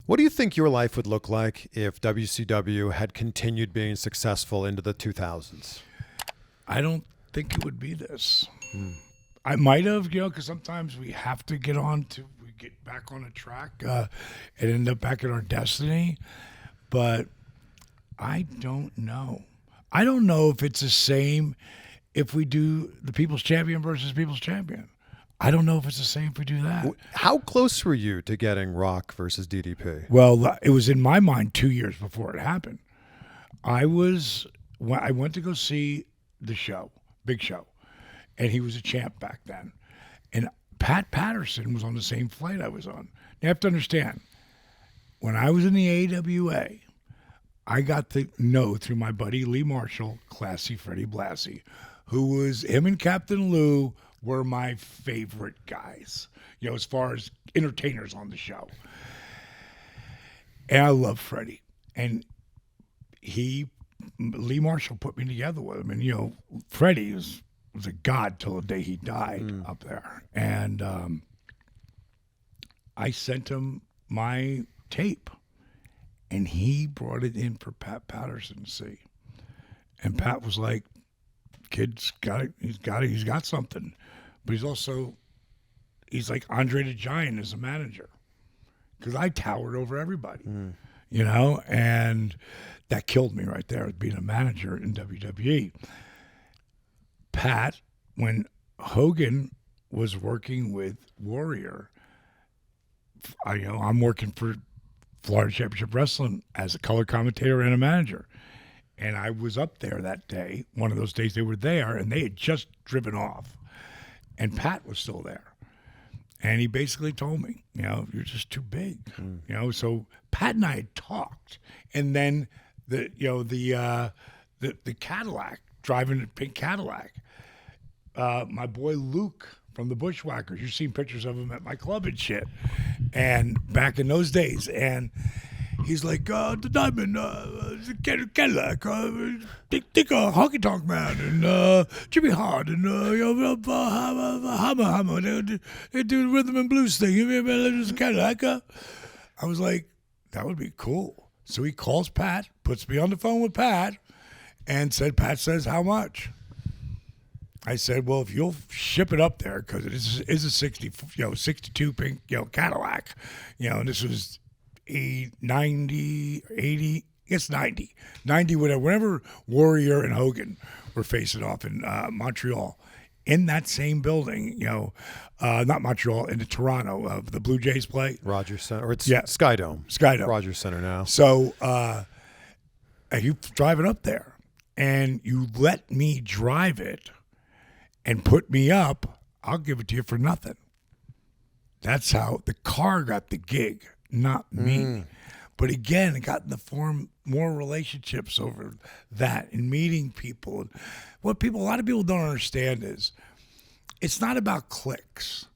What do you think your life would look like if WCW had continued being successful into the 2000s? I don't think it would be this. I might have, because sometimes we have to we get back on a track and end up back in our destiny. But I don't know. I don't know if it's the same if we do the People's Champion versus People's Champion. I don't know if it's the same if we do that. How close were you to getting Rock versus DDP? Well, it was in my mind 2 years before it happened. I went to go see the show, Big Show, and he was a champ back then. And Pat Patterson was on the same flight I was on. You have to understand, when I was in the AWA, I got to know through my buddy Lee Marshall, Classy Freddie Blassie, him and Captain Lou were my favorite guys, as far as entertainers on the show. And I love Freddie. And Lee Marshall put me together with him. And, Freddie was a god till the day he died up there. And I sent him my tape. And he brought it in for Pat Patterson to see. And Pat was like, kid's got it. He's got something. But he's like Andre the Giant as a manager. Because I towered over everybody, and that killed me right there, being a manager in WWE. Pat, when Hogan was working with Warrior, I'm working for Florida Championship Wrestling as a color commentator and a manager. And I was up there that day, one of those days they were there, and they had just driven off. And Pat was still there. And he basically told me, you're just too big. So Pat and I had talked. And then the Cadillac, driving the pink Cadillac, my boy Luke from the Bushwhackers, you've seen pictures of him at my club and shit. And back in those days, and he's like, the Diamond, Cadillac, Honky Tonk Man, and Jimmy Hart, and Hammer, they do the rhythm and blues thing. There's a Cadillac. I was like, that would be cool. So he calls Pat, puts me on the phone with Pat, and Pat says, how much? I said, well, if you'll ship it up there, because it is a 62 pink, Cadillac, and this was 90, 80, it's 90, whatever. Whenever Warrior and Hogan were facing off in Montreal, in that same building, not Montreal, in the Toronto, the Blue Jays play. Rogers Center, or it's Skydome. Rogers Center now. So you drive it up there, and you let me drive it and put me up, I'll give it to you for nothing. That's how the car got the gig, not me. But again, it got in the form more relationships over that and meeting people. And what a lot of people don't understand is it's not about clicks.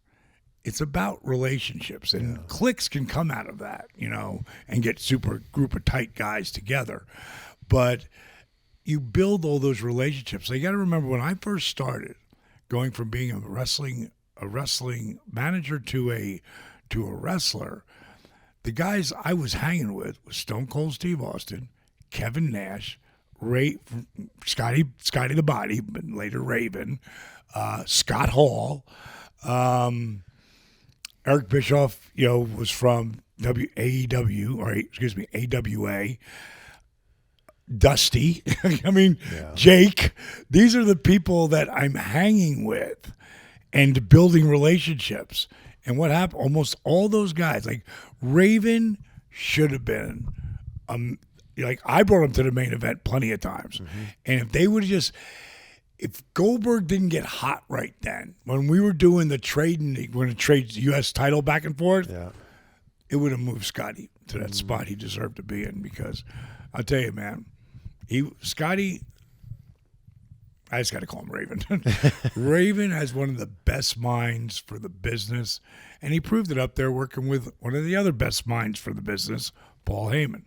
It's about relationships. And clicks can come out of that, and get super group of tight guys together. But you build all those relationships. So you got to remember, when I first started, going from being a wrestling manager to a wrestler, the guys I was hanging with was Stone Cold Steve Austin, Kevin Nash, Scotty the Body, but later Raven, Scott Hall, Eric Bischoff, was from AWA. Dusty, Jake. These are the people that I'm hanging with and building relationships. And what happened? Almost all those guys, like Raven, should have been, I brought him to the main event plenty of times. And if they would have if Goldberg didn't get hot right then, when we were doing the trading, we're going to trade the U.S. title back and forth, it would have moved Scotty to that spot he deserved to be in. Because I'll tell you, man, Scotty, I just got to call him Raven. Raven has one of the best minds for the business, and he proved it up there working with one of the other best minds for the business, Paul Heyman.